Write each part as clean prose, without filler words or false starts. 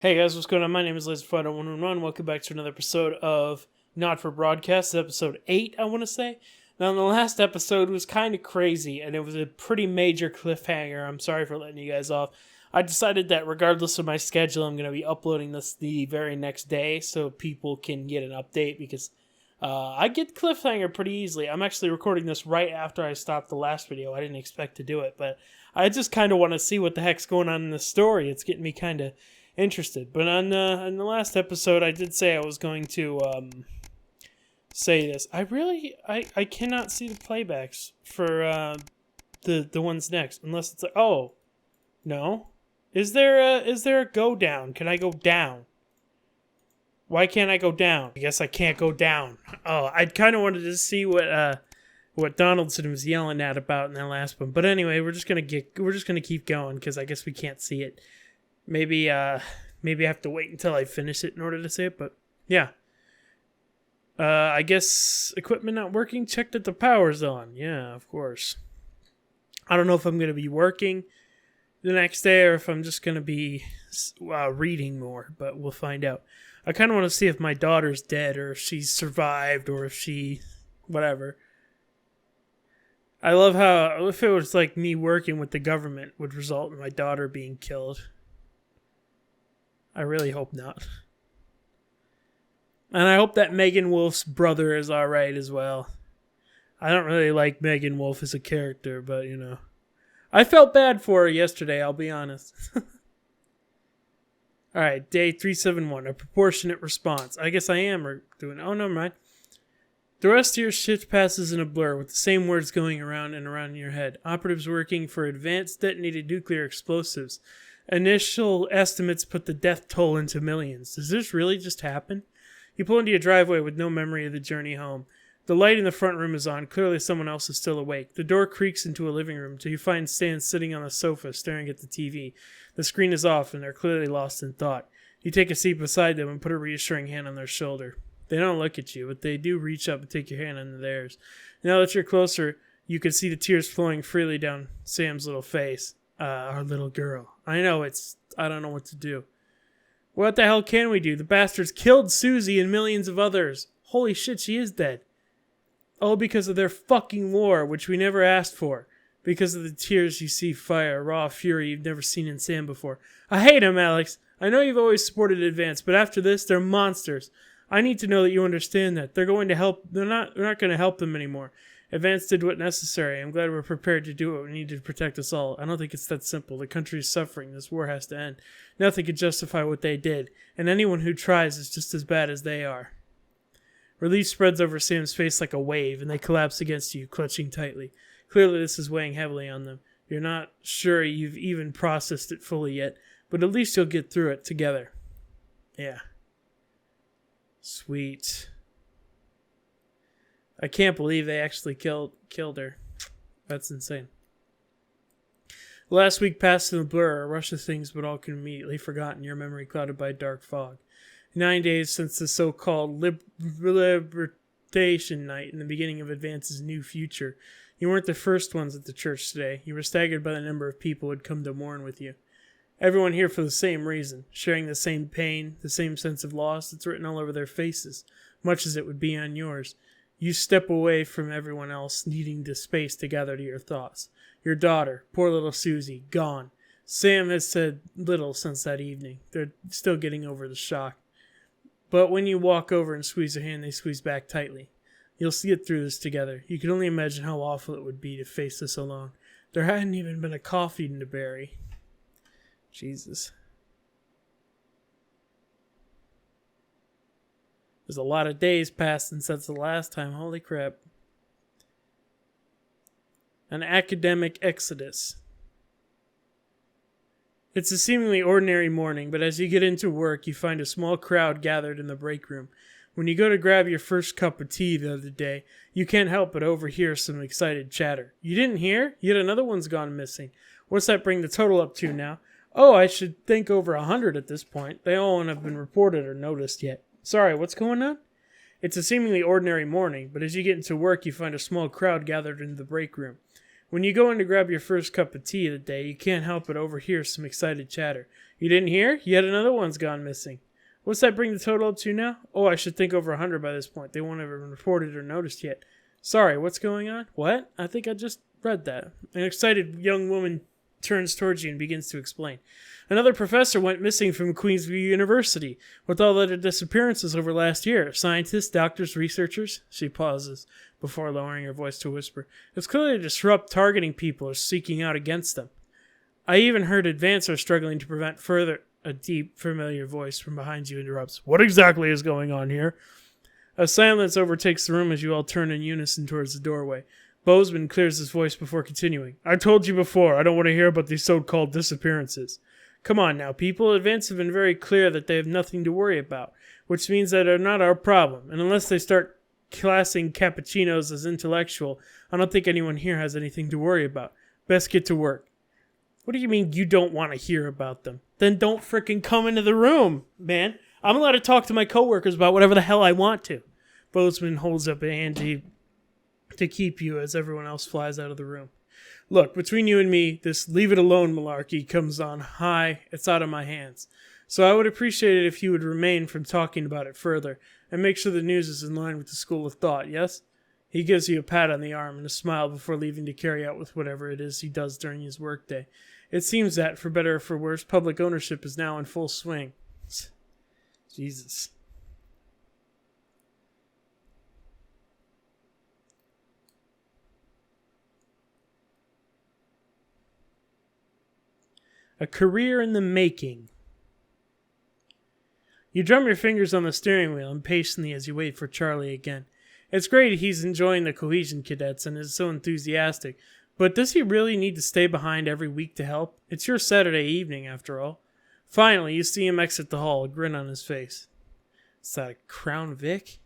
Hey guys, what's going on? My name is LaserFighter111. Welcome back to another episode of Not for Broadcast, episode 8, I want to say. Now, the last episode was kind of crazy, and it was a pretty major cliffhanger. I'm sorry for letting you guys off. I decided that regardless of my schedule, I'm going to be uploading this the very next day so people can get an update because I get cliffhanger pretty easily. I'm actually recording this right after I stopped the last video. I didn't expect to do it, but I just kind of want to see what the heck's going on in the story. It's getting me kind of interested. But on the last episode, I did say I was going to say this. I cannot see the playbacks for the ones next unless it's like, oh no, is there a go down? Can I go down? Why can't I go down? I guess I can't go down. Oh, I kind of wanted to see what Donaldson was yelling at about in that last one. But anyway, we're just gonna keep going because I guess we can't see it. Maybe I have to wait until I finish it in order to say it, but yeah. I guess equipment not working, check that the power's on. Yeah, of course. I don't know if I'm going to be working the next day or if I'm just going to be reading more, but we'll find out. I kind of want to see if my daughter's dead or if she's survived or if she... whatever. I love how if it was like me working with the government would result in my daughter being killed. I really hope not. And I hope that Megan Wolf's brother is alright as well. I don't really like Megan Wolf as a character, but you know. I felt bad for her yesterday, I'll be honest. Alright, day 371, a proportionate response. I guess I am doing... oh, never mind. The rest of your shift passes in a blur with the same words going around and around in your head. Operatives working for advanced detonated nuclear explosives. Initial estimates put the death toll into millions. Does this really just happen? You pull into your driveway with no memory of the journey home. The light in the front room is on. Clearly someone else is still awake. The door creaks into a living room till you find Stan sitting on a sofa staring at the TV. The screen is off and they're clearly lost in thought. You take a seat beside them and put a reassuring hand on their shoulder. They don't look at you, but they do reach up and take your hand into theirs. Now that you're closer, you can see the tears flowing freely down Sam's little face. Our little girl. I don't know what to do. What the hell can we do? The bastards killed Susie and millions of others. Holy shit, she is dead. All because of their fucking war, which we never asked for. Because of the tears you see fire, raw fury you've never seen in Sam before. I hate him, Alex. I know you've always supported Advance, but after this, they're monsters. I need to know that you understand that. They're not going to help them anymore. Advance did what necessary. I'm glad we're prepared to do what we need to protect us all. I don't think it's that simple. The country is suffering. This war has to end. Nothing could justify what they did. And anyone who tries is just as bad as they are. Relief spreads over Sam's face like a wave, and they collapse against you, clutching tightly. Clearly this is weighing heavily on them. You're not sure you've even processed it fully yet, but at least you'll get through it together. Yeah. Sweet. I can't believe they actually killed her. That's insane. Last week passed in a blur, a rush of things but all can immediately forgotten, your memory clouded by dark fog. 9 days since the so-called liberation night and the beginning of Advance's new future. You weren't the first ones at the church today. You were staggered by the number of people who had come to mourn with you. Everyone here for the same reason, sharing the same pain, the same sense of loss that's written all over their faces, much as it would be on yours. You step away from everyone else, needing the space to gather to your thoughts. Your daughter, poor little Susie, gone. Sam has said little since that evening. They're still getting over the shock. But when you walk over and squeeze her hand, they squeeze back tightly. You'll get through this together. You can only imagine how awful it would be to face this alone. There hadn't even been a coffee to bury. Jesus. There's a lot of days passed since that's the last time. Holy crap. An academic exodus. It's a seemingly ordinary morning, but as you get into work, you find a small crowd gathered in the break room. When you go to grab your first cup of tea the other day, you can't help but overhear some excited chatter. You didn't hear? Yet another one's gone missing. What's that bring the total up to now? Oh, I should think over 100 at this point. They all won't have been reported or noticed yet. Sorry, what's going on? It's a seemingly ordinary morning, but as you get into work, you find a small crowd gathered in the break room. When you go in to grab your first cup of tea of the day, you can't help but overhear some excited chatter. You didn't hear? Yet another one's gone missing. What's that bring the total up to now? Oh, I should think over 100 by this point. They won't have been reported or noticed yet. Sorry, what's going on? What? I think I just read that. An excited young woman turns towards you and begins to explain. Another professor went missing from Queensview University with all the disappearances over last year. Scientists, doctors, researchers. She pauses before lowering her voice to a whisper. It's clearly disrupt targeting people or seeking out against them. I even heard advance are struggling to prevent further. A deep, familiar voice from behind you interrupts. What exactly is going on here? A silence overtakes the room as you all turn in unison towards the doorway. Bozeman clears his voice before continuing. I told you before, I don't want to hear about these so-called disappearances. Come on now, people. Advance have been very clear that they have nothing to worry about, which means that they're not our problem. And unless they start classing cappuccinos as intellectual, I don't think anyone here has anything to worry about. Best get to work. What do you mean you don't want to hear about them? Then don't frickin' come into the room, man. I'm allowed to talk to my coworkers about whatever the hell I want to. Bozeman holds up a hand to keep you as everyone else flies out of the room. Look, between you and me, this leave it alone malarkey comes on high. It's out of my hands. So I would appreciate it if you would remain from talking about it further and make sure the news is in line with the school of thought, yes? He gives you a pat on the arm and a smile before leaving to carry out with whatever it is he does during his workday. It seems that, for better or for worse, public ownership is now in full swing. Jesus. A career in the making. You drum your fingers on the steering wheel impatiently as you wait for Charlie again. It's great he's enjoying the cohesion cadets and is so enthusiastic, but does he really need to stay behind every week to help? It's your Saturday evening, after all. Finally, you see him exit the hall, a grin on his face. Is that a Crown Vic?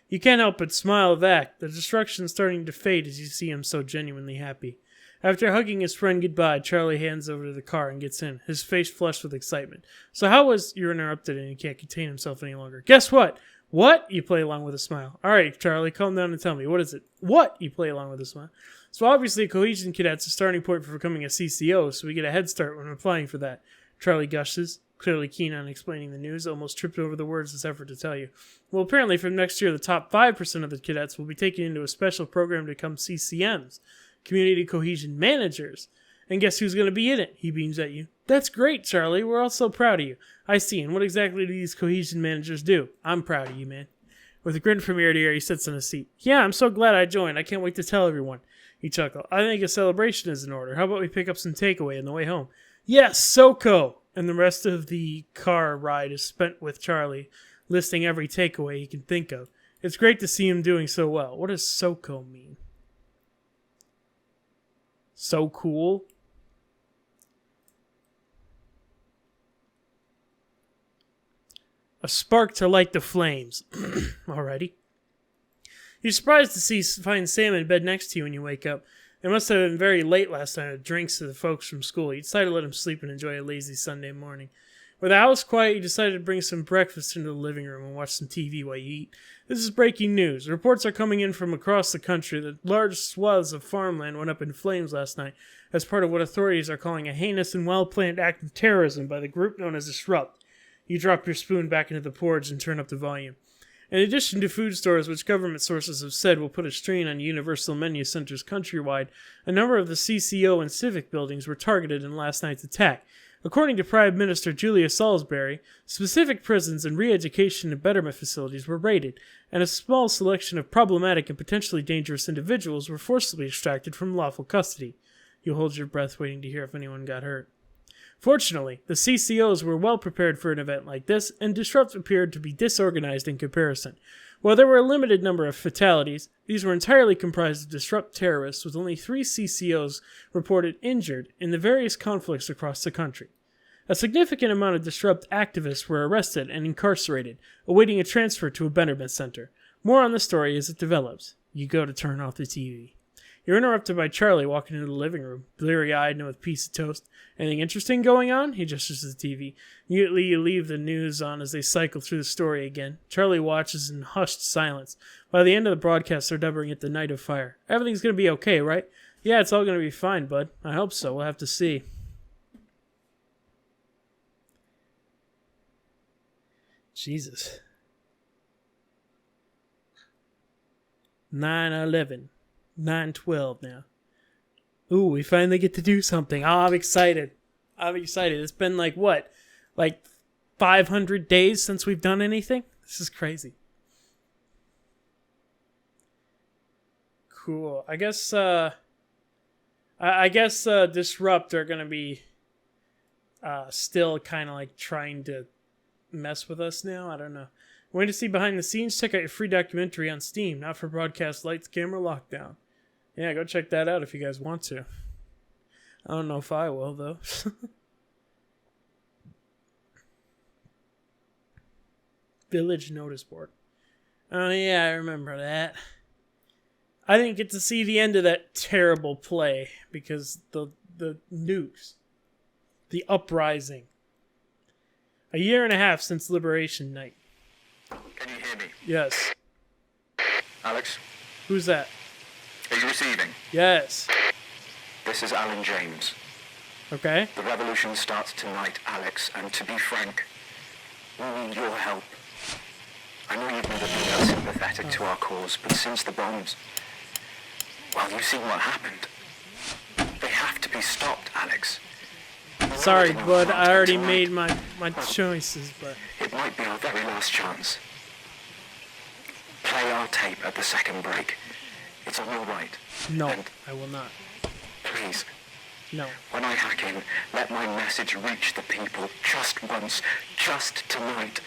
You can't help but smile back, the destruction starting to fade as you see him so genuinely happy. After hugging his friend goodbye, Charlie hands over to the car and gets in, his face flushed with excitement. So how was... You're interrupted and he can't contain himself any longer. Guess what? What? You play along with a smile. All right, Charlie, calm down and tell me. What is it? What? You play along with a smile. So obviously, Cohesion Cadet's a starting point for becoming a CCO, so we get a head start when applying for that. Charlie gushes, clearly keen on explaining the news, almost tripped over the words in his effort to tell you. Well, apparently from next year, the top 5% of the cadets will be taken into a special program to become CCMs, Community Cohesion Managers. And guess who's going to be in it? He beams at you. That's great, Charlie. We're all so proud of you. I see. And what exactly do these cohesion managers do? I'm proud of you, man. With a grin from ear to ear, he sits in his seat. Yeah, I'm so glad I joined. I can't wait to tell everyone. He chuckled. I think a celebration is in order. How about we pick up some takeaway on the way home? Yes, SoCo! And the rest of the car ride is spent with Charlie, listing every takeaway he can think of. It's great to see him doing so well. What does SoCo mean? So cool? A spark to light the flames. Alrighty. You're surprised to find Sam in bed next to you when you wake up. It must have been very late last night with drinks to the folks from school. You decided to let him sleep and enjoy a lazy Sunday morning. With the house quiet, you decided to bring some breakfast into the living room and watch some TV while you eat. This is breaking news. Reports are coming in from across the country that large swaths of farmland went up in flames last night as part of what authorities are calling a heinous and well-planned act of terrorism by the group known as Disrupt. You drop your spoon back into the porridge and turn up the volume. In addition to food stores, which government sources have said will put a strain on universal menu centers countrywide, a number of the CCO and civic buildings were targeted in last night's attack. According to Prime Minister Julia Salisbury, specific prisons and re-education and betterment facilities were raided, and a small selection of problematic and potentially dangerous individuals were forcibly extracted from lawful custody. You hold your breath waiting to hear if anyone got hurt. Fortunately, the CCOs were well prepared for an event like this, and Disrupt appeared to be disorganized in comparison. While there were a limited number of fatalities, these were entirely comprised of Disrupt terrorists, with only 3 CCOs reported injured in the various conflicts across the country. A significant amount of Disrupt activists were arrested and incarcerated, awaiting a transfer to a betterment center. More on the story as it develops. You go to turn off the TV. You're interrupted by Charlie walking into the living room, bleary-eyed and with a piece of toast. Anything interesting going on? He gestures at the TV. Mutely, you leave the news on as they cycle through the story again. Charlie watches in hushed silence. By the end of the broadcast, they're dubbing it the Night of Fire. Everything's going to be okay, right? Yeah, it's all going to be fine, bud. I hope so. We'll have to see. Jesus. 9/11. 9/12 now. Ooh, we finally get to do something. Oh, I'm excited. I'm excited. It's been like, what? Like 500 days since we've done anything? This is crazy. Cool. I guess Disrupt are going to be still kind of like trying to mess with us now. I don't know. Want to see behind the scenes? Check out your free documentary on Steam. Not for broadcast lights, camera, lockdown. Yeah, go check that out if you guys want to. I don't know if I will, though. Village notice board. Oh, yeah, I remember that. I didn't get to see the end of that terrible play because the nukes. The uprising. A year and a half since Liberation Night. Can you hear me? Yes. Alex? Who's that? Are you receiving? Yes. This is Alan James. Okay. The revolution starts tonight, Alex, and to be frank, we need your help. I know you've never been that sympathetic to our cause, but since the bombs, well, you've seen what happened. They have to be stopped, Alex. Sorry, bud, I already made my choices, but... It might be our very last chance. Play our tape at the second break. It's on your right. No, and I will not. please, No. when I hack in, let my message reach the people just once, just tonight,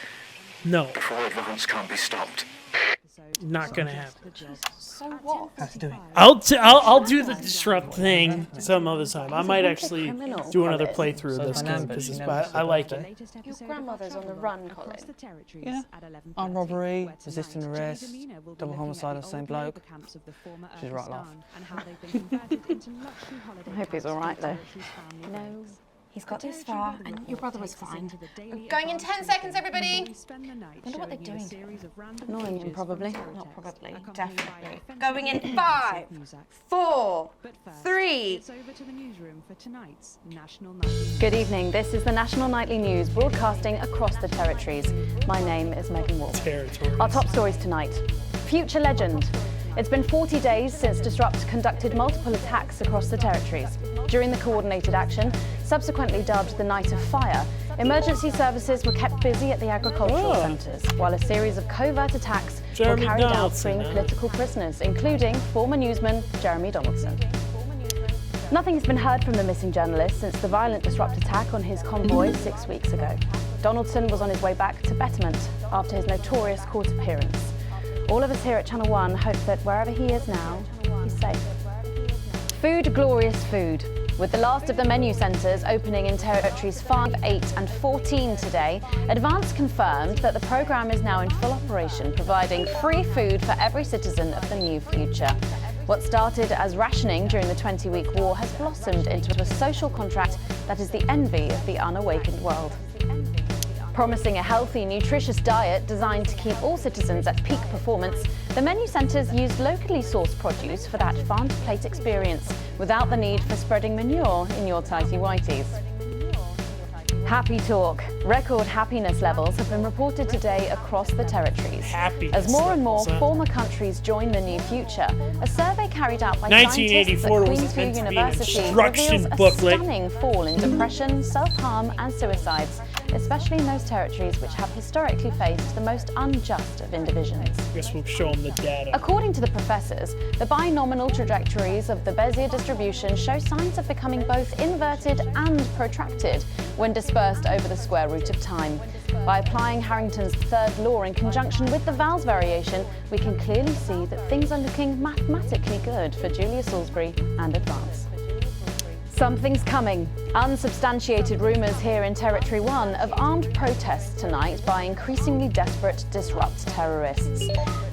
No. before advance can't be stopped. Not gonna happen. So what? How's it doing? I'll do the disrupt thing some other time. I might actually do another playthrough of this game because I like it. Your grandmother's on the run, Colin. Yeah. Armed robbery, resisting arrest, double homicide of the same bloke. She's right, laugh. I hope he's all right, though. No, he's got this far, and your brother was fine. Going in 10 seconds, everybody. I wonder what they're doing. Annoying him, probably. Not probably, definitely. Going in 5, 4, 3. Good evening. This is the National Nightly News, broadcasting across the territories. My name is Megan Wolf. Our top stories tonight. Future legend. It's been 40 days since Disrupt conducted multiple attacks across the territories. During the coordinated action, subsequently dubbed the Night of Fire, emergency services were kept busy at the agricultural centres, while a series of covert attacks were carried out freeing political prisoners, including former newsman Jeremy Donaldson. Nothing has been heard from the missing journalist since the violent Disrupt attack on his convoy 6 weeks ago. Donaldson was on his way back to Betterment after his notorious court appearance. All of us here at Channel 1 hope that wherever he is now, he's safe. Food, glorious food. With the last of the menu centres opening in territories 5, 8 and 14 today, Advance confirmed that the programme is now in full operation, providing free food for every citizen of the new future. What started as rationing during the 20-week war has blossomed into a social contract that is the envy of the unawakened world. Promising a healthy, nutritious diet designed to keep all citizens at peak performance, the menu centres used locally sourced produce for that farm-to-plate experience, without the need for spreading manure in your tighty-whities. Happy talk. Record happiness levels have been reported today across the territories. As more and more former countries join the new future, a survey carried out by scientists at Queensview University reveals a stunning fall in depression, self-harm and suicides, especially in those territories which have historically faced the most unjust of divisions. I guess we'll show them the data. According to the professors, the binominal trajectories of the Bezier distribution show signs of becoming both inverted and protracted when dispersed over the square root of time. By applying Harrington's third law in conjunction with the vowels variation, we can clearly see that things are looking mathematically good for Julia Salisbury and Advance. Something's coming. Unsubstantiated rumours here in Territory 1 of armed protests tonight by increasingly desperate Disrupt terrorists.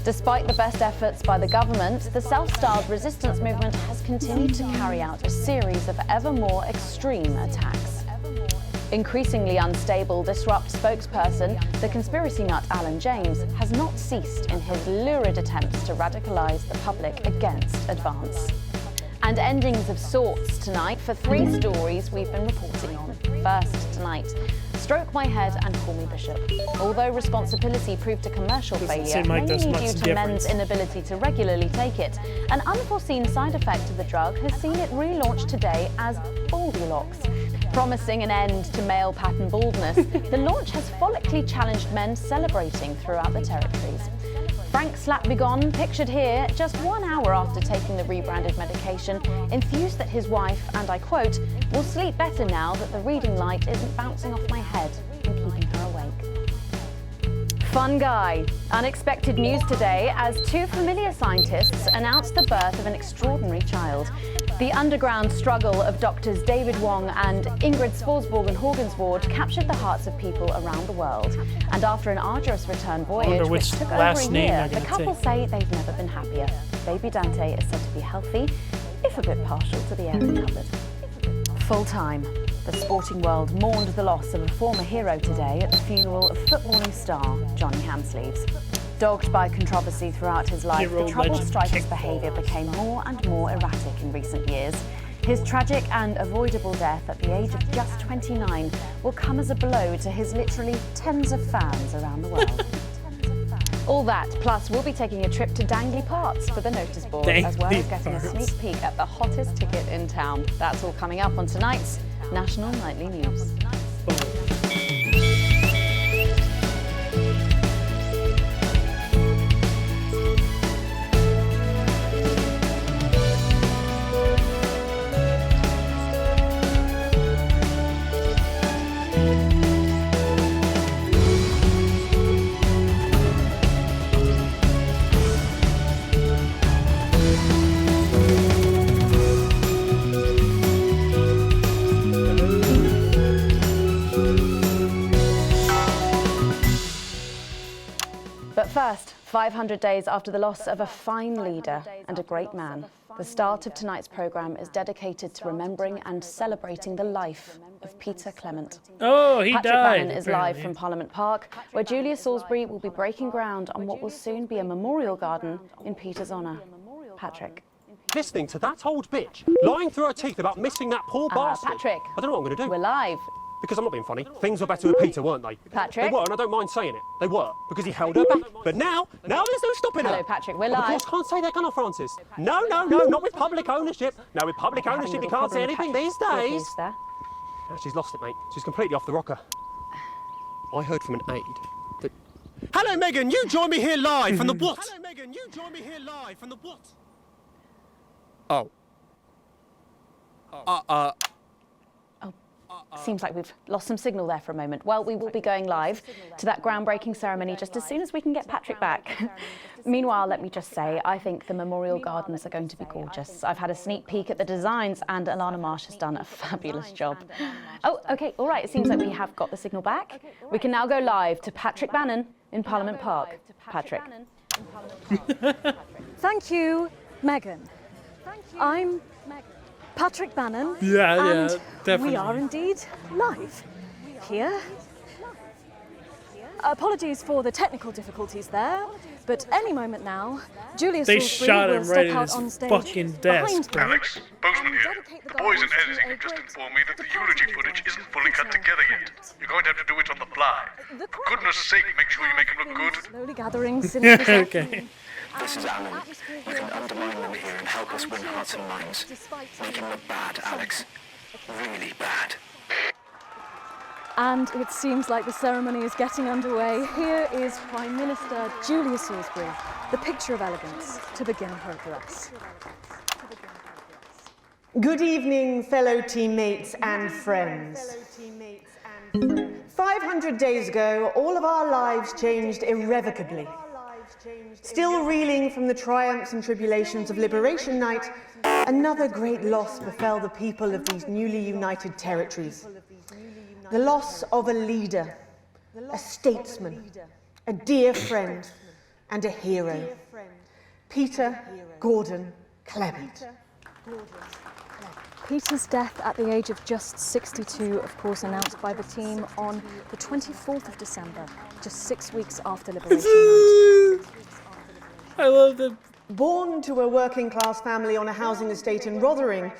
Despite the best efforts by the government, the self-styled resistance movement has continued to carry out a series of ever more extreme attacks. Increasingly unstable Disrupt spokesperson, the conspiracy nut Alan James, has not ceased in his lurid attempts to radicalise the public against Advance. and endings of sorts tonight for 3 stories we've been reporting on. First tonight, Stroke My Head and Call Me Bishop. Although responsibility proved a commercial failure, mainly due to men's inability to regularly take it, an unforeseen side effect of the drug has seen it relaunched today as Baldylocks. Promising an end to male pattern baldness, the launch has follically challenged men celebrating throughout the territories. Frank Slapbegone, pictured here, just 1 hour after taking the rebranded medication, enthused that his wife, and I quote, will sleep better now that the reading light isn't bouncing off my head and keeping her awake. Fun guy. Unexpected news today as 2 familiar scientists announced the birth of an extraordinary child. The underground struggle of doctors David Wong and Ingrid Svorsborg-Horgensvoord captured the hearts of people around the world. And after an arduous return voyage, which took over a year, the couple say they've never been happier. Baby Dante is said to be healthy, if a bit partial to the air in cupboard. Full time. The sporting world mourned the loss of a former hero today at the funeral of footballing star Johnny Hansleaves. Dogged by controversy throughout his life, the troubled striker's behaviour became more and more erratic in recent years. His tragic and avoidable death at the age of just 29 will come as a blow to his literally tens of fans around the world. All that, plus we'll be taking a trip to Dangly Parts for the notice board, as well as getting a sneak peek at the hottest ticket in town. That's all coming up on tonight's National Nightly News. First, 500 days after the loss of a fine leader and a great man, the start of tonight's programme is dedicated to remembering and celebrating the life of Peter Clement. Oh, he Patrick died. Bannon is live from Parliament Park, where Julia Salisbury will be breaking ground on what will soon be a memorial garden in Peter's honour. Patrick. Listening to that old bitch lying through her teeth about missing that poor bastard. Patrick. I don't know what I'm going to do. We're live. Because I'm not being funny. Things were better with Peter, weren't they? Patrick. They were, and I don't mind saying it. They were, because he held her back. But now there's no stopping her. Hello, Patrick, we're live. Of course, can't say that, can I, Francis? No, not with public ownership. No, with public ownership, you can't say anything these days. There. No, she's lost it, mate. She's completely off the rocker. I heard from an aide that... Hello, Megan, you join me here live from the what? Hello, Megan, you join me here live from the what? Oh. Seems like we've lost some signal there for a moment. Well, we will be going live to that groundbreaking ceremony just as soon as we can get Patrick back. Meanwhile, let me just say, I think the memorial gardens are going to be gorgeous. I've had a sneak peek at the designs and Alana Marsh has done a fabulous job. Oh, OK, all right, it seems like we have got the signal back. We can now go live to Patrick Bannon in Parliament Park. Patrick. Thank you, Megan. I'm Patrick Bannon. Yeah, definitely. We are indeed live here. Apologies for the technical difficulties there, but any moment now, Julia Salisbury will step out on stage fucking desk. behind me. Alex, Bozeman here. The boys in editing have just informed me that the eulogy footage isn't fully cut together yet. You're going to have to do it on the fly. For goodness sake, make sure you make him look good. Slowly gathering since this afternoon. This is Alan. You can undermine them here and help us win hearts and minds. Make him look bad, Alex. Really bad. And it seems like the ceremony is getting underway. Here is Prime Minister Julia Salisbury, the picture of elegance, to begin her address. Good evening, fellow teammates and friends. 500 days ago, all of our lives changed irrevocably. Still reeling from the triumphs and tribulations of Liberation Night, another great loss befell the people of these newly united territories. The loss of a leader, a statesman, a dear friend, and a hero. Peter Gordon Clement. Peter's death at the age of just 62, of course, announced by the team on the 24th of December, just 6 weeks after Liberation Night. I love the Born to a working-class family on a housing estate in Rotherham,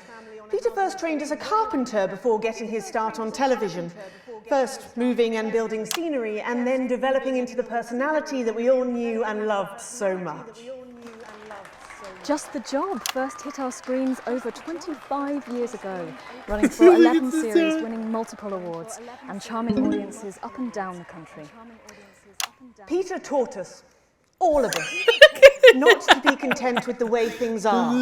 Peter first trained as a carpenter before getting his start on television. First moving and building scenery, and then developing into the personality that we all knew and loved so much. Just the Job first hit our screens over 25 years ago, running for 11 series, winning multiple awards, and charming audiences up and down the country. Peter taught us, all of us, not to be content with the way things are,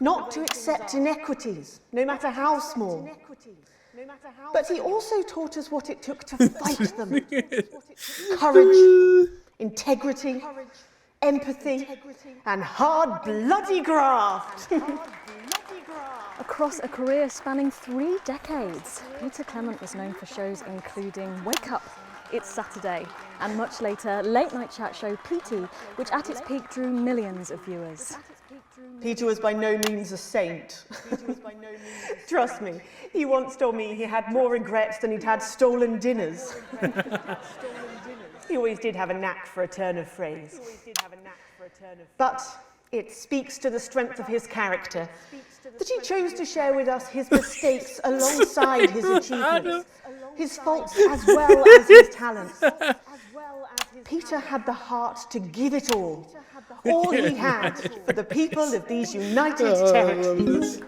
not to accept inequities, no matter how small. But he also taught us what it took to fight them. Courage, integrity, empathy, and hard, bloody graft. Across a career spanning 3 decades, Peter Clement was known for shows including Wake Up, It's Saturday, and much later, late night chat show PT, which at its peak drew millions of viewers. Peter was by no means a saint. Trust me, he once told me he had more regrets than he'd had stolen dinners. He always did have a knack for a turn of phrase. But it speaks to the strength of his character that he chose to share with us his mistakes alongside his achievements, his faults as well as his talents. Peter had the heart to give it all he had for the people of these United Territories.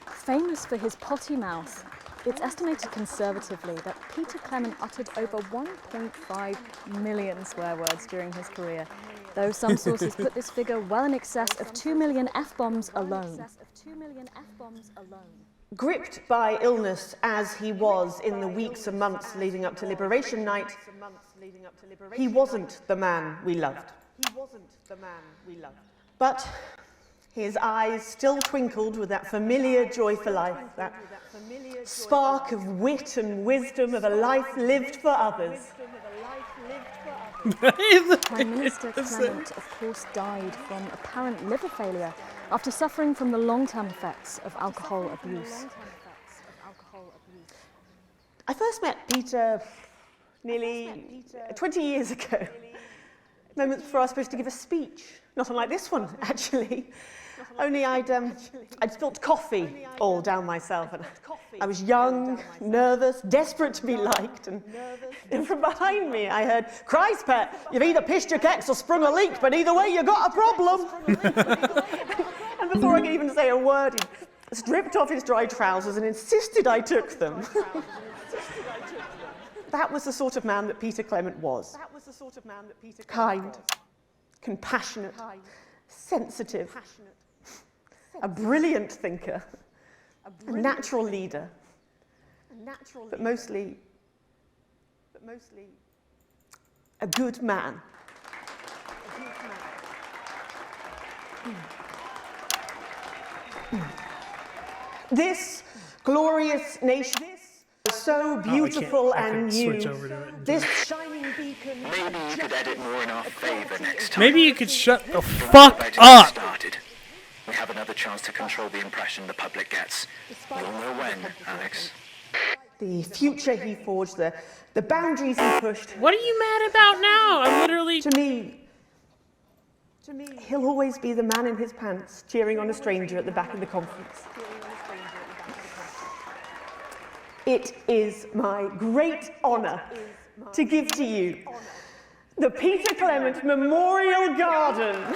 Famous for his potty mouth, it's estimated conservatively that Peter Clement uttered over 1.5 million swear words during his career, though some sources put this figure well in excess of 2 million F-bombs alone. Gripped by illness as he was in the weeks and months leading up to Liberation Night, he wasn't the man we loved. But his eyes still twinkled with that familiar joy for life, that spark of wit and wisdom of a life lived for others. Prime Minister Clement, of course, died from apparent liver failure after suffering from the long-term effects of alcohol abuse. I first met Peter nearly 20 years ago, moments before I was supposed to give a speech. Not unlike this one, actually. Only I'd spilt coffee all down myself, and I was young, nervous, desperate to be liked, and from behind me I heard, "Christ, pet, you've either pissed your kecks or sprung a leak, but either way you got a problem." And before I could even say a word, he stripped off his dry trousers and insisted I took them. That was the sort of man that Peter Clement was. Kind, compassionate, sensitive, a brilliant thinker, a natural leader, but mostly a good man. This glorious nation, so beautiful and new, this shining beacon. Maybe you could edit more in our favour next time. Maybe you could shut the fuck up. Started. We have another chance to control the impression the public gets. You'll know when, Alex. The future he forged, the boundaries he pushed. What are you mad about now? I'm literally... To me, he'll always be the man in his pants, cheering on a stranger at the back of the conference. It is my great honour to give to you the Peter Clement Memorial Garden.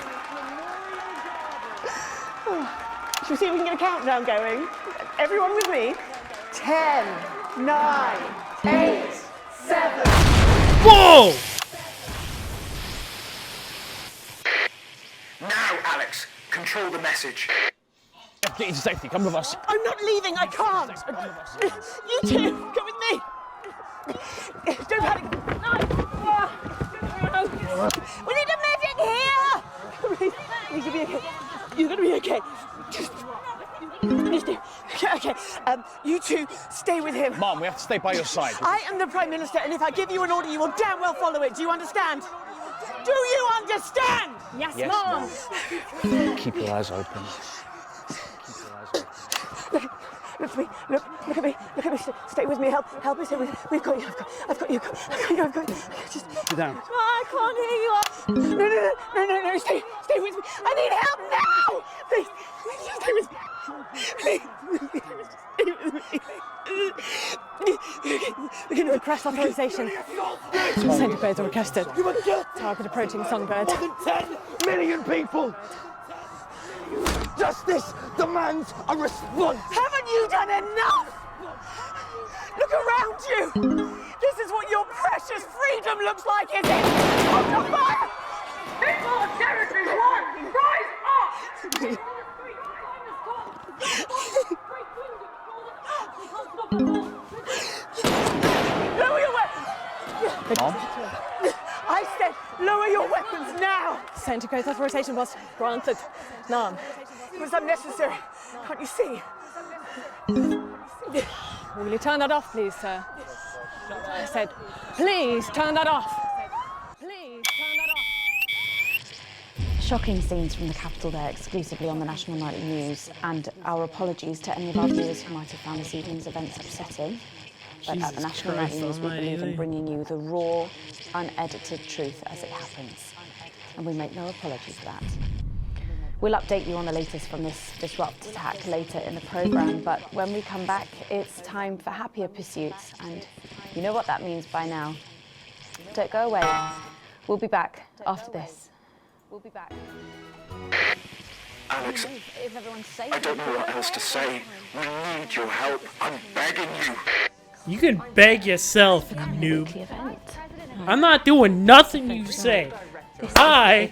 Shall we see if we can get a countdown going? Everyone with me? 10, 9, 8, 7. Whoa! Now, Alex, control the message. Get into safety, come with us. I'm not leaving, I can't. You two, come with me. Don't panic. No. We need a medic here. You need to be okay. You're going to be okay. Okay, you two, stay with him. Mom, we have to stay by your side. I am the Prime Minister, and if I give you an order, you will damn well follow it. Do you understand? Do you understand? Yes, Yes, Mom. Keep your eyes open. look at me, look at me, look at me, stay with me, help me, stay with me. We've got you, I've got you. Just Sit down. I can't hear you. No, stay with me. I need help now. Please, stay with me. Please, stay with me. Request authorization. Centipedes are requested. Target approaching songbird. More than 10 million people! Justice demands a response! Haven't you done enough? Look around you. This is what your precious freedom looks like, is it? Under fire! People of territory one, rise up! Lower your weapons! I said, lower your weapons now! Centigrade authorization was granted. None. It was unnecessary. Can't you see? Will you turn that off, please, sir? I said, please turn that off. Please turn that off. Shocking scenes from the capital there, exclusively on the National Nightly News, and our apologies to any of our viewers who might have found this evening's events upsetting. But at the National Nightly News, we believe in bringing you the raw, unedited truth as it happens. And we make no apology for that. We'll update you on the latest from this disrupt attack later in the programme, but when we come back, it's time for happier pursuits, and you know what that means by now. Don't go away. We'll be back after this. We'll be back. Alex, If everyone's safe, I don't know what else to say. We need your help. I'm begging you. You can beg yourself, you noob. I'm not doing nothing you say. I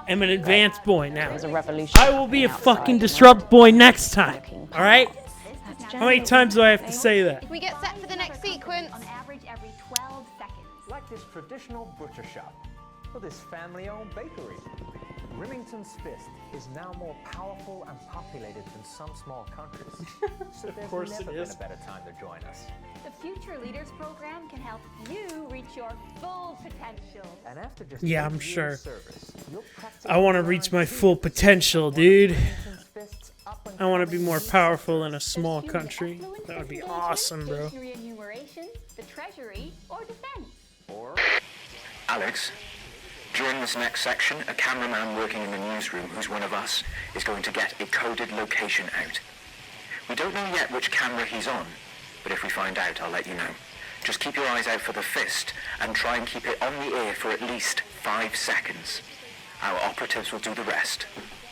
am an advanced boy now. I will be a fucking disrupt boy next time. Alright? How many times do I have to say that? We get set for the next sequence. On average, every 12 seconds. Like this traditional butcher shop, or this family-owned bakery. Remington's fist is now more powerful and populated than some small countries. So there's never been a better time to join us. The Future Leaders program can help you reach your full potential. And after just Yeah, I'm sure. service, you'll I want to reach my full potential, dude. I want to be more powerful in a small country. That would be awesome, bro. Stationary enumeration, the Treasury, or defense. Or Alex, during this next section, a cameraman working in the newsroom who's one of us is going to get a coded location out. We don't know yet which camera he's on, but if we find out, I'll let you know. Just keep your eyes out for the fist and try and keep it on the air for at least 5 seconds. Our operatives will do the rest.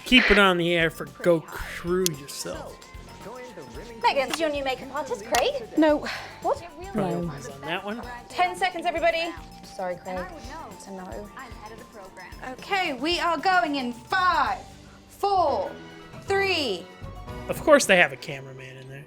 Keep it on the air for go crew yourself. Megan, is your new makeup artist, Craig? No. What? No. Is on that one? 10 seconds, everybody. Sorry, Craig. It's a no. Okay, we are going in 5, 4, 3. Of course they have a cameraman in there.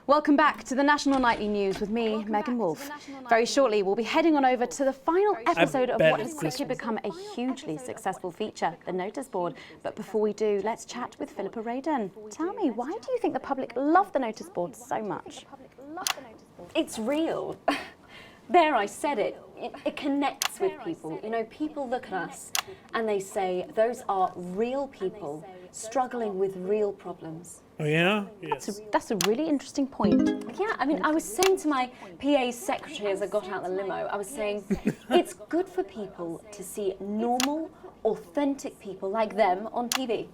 Welcome back to the National Nightly News with me, Megan Wolf. Very shortly, we'll be heading on over to the final episode of what has quickly become a hugely successful feature, the notice board. But before we do, let's chat with Philippa Radon. Tell me, why do you think the public love the notice board so much? It's real. There, I said it. It connects with people. You know, people look at us and they say, those are real people struggling with real problems. Oh, yeah? Yes. That's a really interesting point. Yeah, I mean, I was saying to my PA's secretary as I got out the limo, I was saying, it's good for people to see normal, authentic people like them on TV.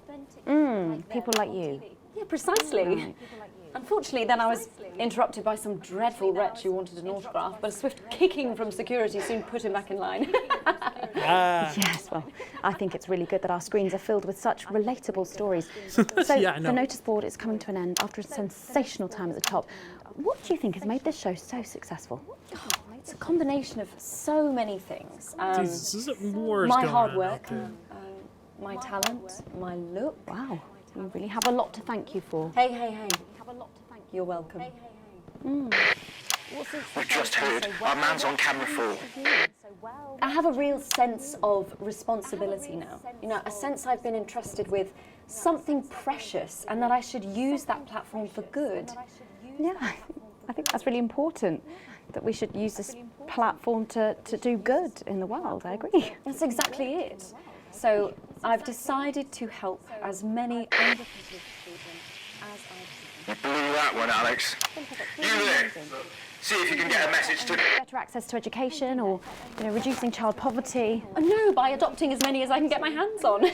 People like you. Yeah, precisely. Unfortunately, then I was interrupted by some dreadful wretch who wanted an autograph, but a swift kicking from security soon put him back in line. Yes, well, I think it's really good that our screens are filled with such relatable stories. So Yeah, I know. the notice board is coming to an end after a sensational time at the top. What do you think has made this show so successful? It's a combination of so many things. Jesus, this is wars My going hard on work, out there. my talent, my look. Wow, you really have a lot to thank you for. Hey, hey, hey. You're welcome. We've just heard. Our man's on camera 4. I have a real sense of responsibility now. You know, a sense I've been entrusted with something precious and that I should use that platform for good. Yeah, I think that's really important, that we should use this platform to do good in the world. I agree. That's exactly it. So I've decided to help as many underprivileged children as I can. You blew that one, Alex. You there? See if you can get a message to... Better access to education or, reducing child poverty. Oh, no, by adopting as many as I can get my hands on.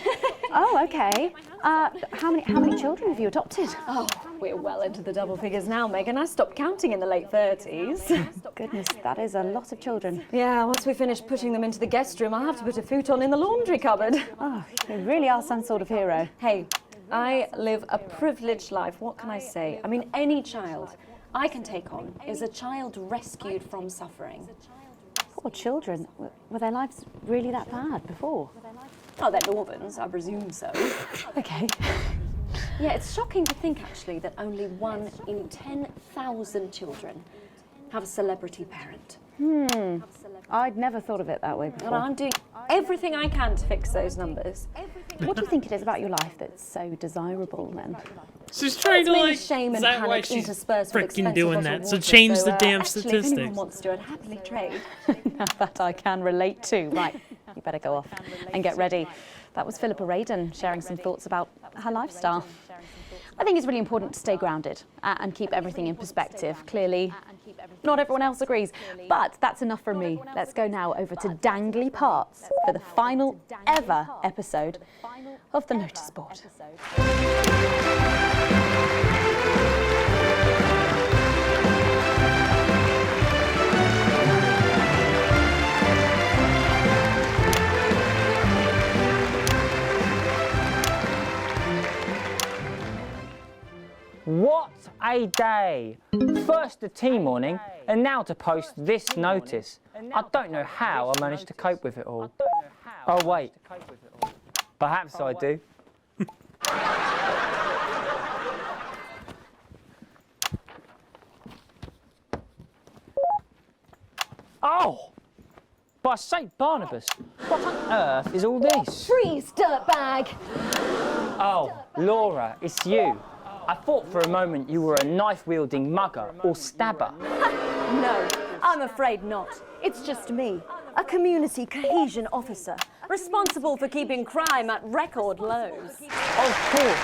Oh, okay. How many children have you adopted? Oh, we're well into the double figures now, Megan. I stopped counting in the late 30s. Goodness, that is a lot of children. Yeah, once we finish putting them into the guest room, I'll have to put a futon in the laundry cupboard. Oh, you really are some sort of hero. Hey, I live a privileged life. What can I say? I mean, any child I can take on is a child rescued from suffering. Poor children. Were their lives really that bad before? Oh, they're Norbans, I presume so. Okay. Yeah, it's shocking to think, actually, that only 1 in 10,000 children have a celebrity parent. I'd never thought of it that way before. And I'm doing everything I can to fix those numbers. What do you think it is about your life that's so desirable, then? She's trying to, like, shame is and that why panic she's interspersed with freaking expensive doing bottled that? So water. change the damn Actually, if statistics. anyone wants to, I'd happily trade. Now that I can relate to. Right, you better go off and get ready. That was Philippa Radin sharing some thoughts about her lifestyle. I think it's really important to stay grounded and keep everything in perspective. Clearly, not everyone else agrees, but that's enough for me. Let's go now over to Dangly Parts for the final ever episode of the Notice Board. What a day! First the tea morning, and now to post this notice. I don't know how I managed to cope with it all. Oh wait, perhaps I do. Oh! By St. Barnabas, what on earth is all this? Freeze, dirtbag! Oh, Laura, it's you. I thought for a moment you were a knife-wielding mugger or stabber. No, I'm afraid not. It's just me, a community cohesion officer, responsible for keeping crime at record lows. Of course.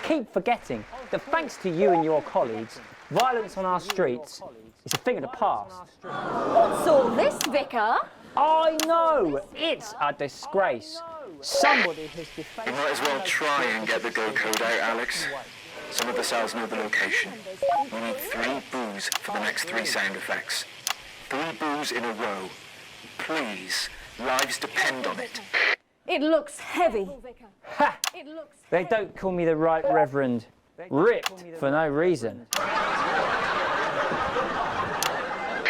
Keep forgetting that thanks to you and your colleagues, violence on our streets is a thing of the past. What's all this, Vicar? I know! It's a disgrace. Somebody has defaced... You might as well try and get the go code out, Alex. Some of the cells know the location. We need 3 boos for the next 3 sound effects. 3 boos in a row. Please, lives depend on it. It looks heavy. Ha! They don't call me the Right Reverend. Ripped for no reason.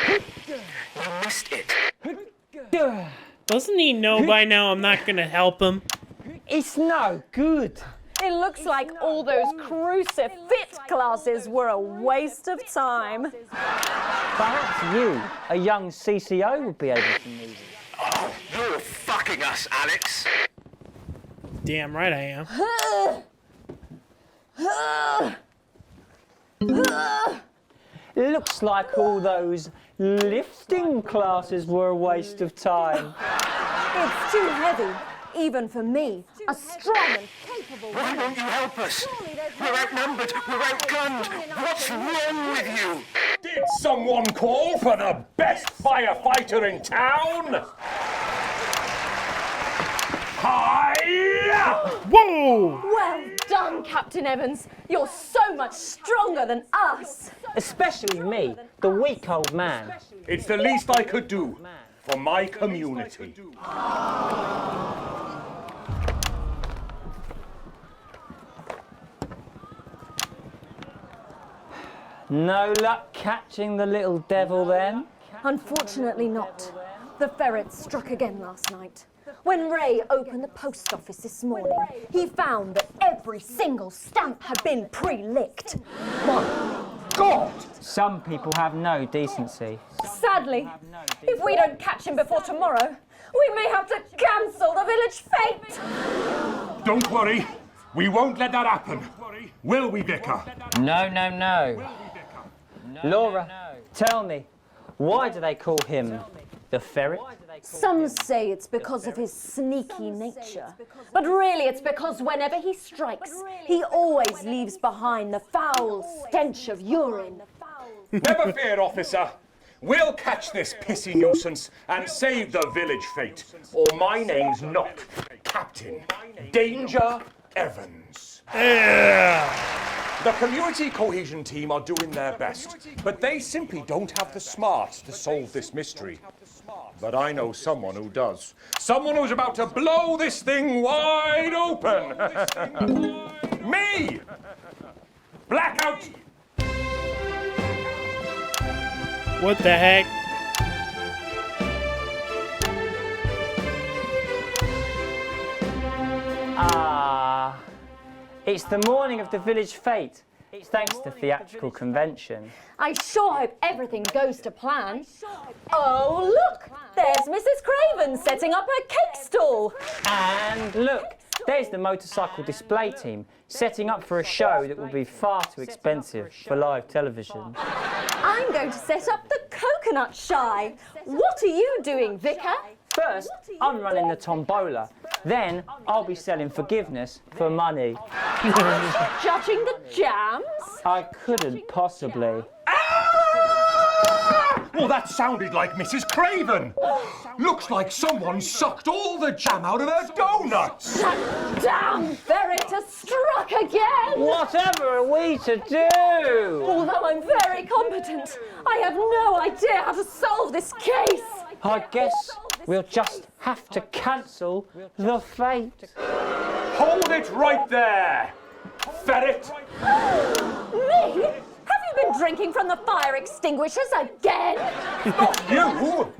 You missed it. Doesn't he know by now I'm not going to help him? It's no good. It looks like all those crucifix classes were a waste of time. Perhaps you, a young CCO, would be able to move it. Oh, you're fucking us, Alex. Damn right I am. Looks like all those lifting classes were a waste of time. It's too heavy, even for me, a strong and capable Why woman. won't you help us? We're outnumbered, we're outgunned. What's wrong with you? Did someone call for the best firefighter in town? Hi-ya! Whoa! Well done, Captain Evans. You're so much stronger than us. Especially me, the weak old man. It's the least I could do for my community. No luck catching the little devil then? Unfortunately not. The ferrets struck again last night. When Ray opened the post office this morning, he found that every single stamp had been pre-licked. My God! Some people have no decency. Sadly, if we don't catch him before tomorrow, we may have to cancel the village fete. Don't worry, we won't let that happen. Will we, Vicar? No, no, no. Laura, tell me, why do they call him The ferret? Some say it's because of his sneaky nature, but really it's because whenever he strikes, he always leaves behind the foul stench of urine. Never fear, officer. We'll catch this pissy nuisance and save the village fate. Or my name's not Captain Danger Evans. The community cohesion team are doing their best, but they simply don't have the smarts to solve this mystery. But I know someone who does. Someone who's about to blow this thing wide open. Me! Blackout! What the heck? It's the morning of the village fete. It's thanks to theatrical convention. I sure hope everything goes to plan. Oh, look! There's Mrs. Craven setting up her cake stall. And look, there's the motorcycle display team setting up for a show that will be far too expensive for live television. I'm going to set up the coconut shy. What are you doing, Vicar? First, I'm running the tombola. Then, I'll be selling forgiveness for money. Judging the jams? I couldn't possibly. Well, that sounded like Mrs. Craven. Looks like someone sucked all the jam out of her donuts. That damn ferret has struck again. Whatever are we to do? Although I'm very competent, I have no idea how to solve this case. I guess we'll just have to cancel the fate. Hold it right there, ferret. Me? Have you been drinking from the fire extinguishers again? Not you,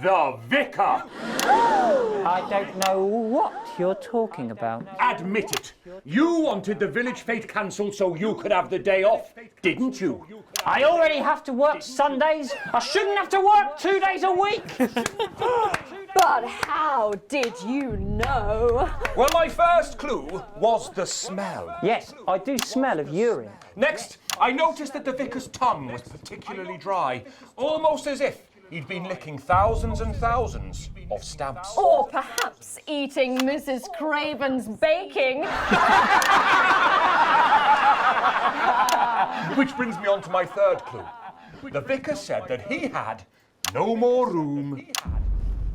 the vicar. I don't know what you're talking about. Admit it. You wanted the village fete cancelled so you could have the day off, didn't you? I already have to work Sundays. I shouldn't have to work 2 days a week. But how did you know? Well, my first clue was the smell. Yes, I do smell of urine. Next, I noticed that the vicar's tongue was particularly dry, almost as if he'd been licking thousands and thousands of stamps. Or perhaps eating Mrs. Craven's baking. Which brings me on to my third clue. The vicar said that he had no more room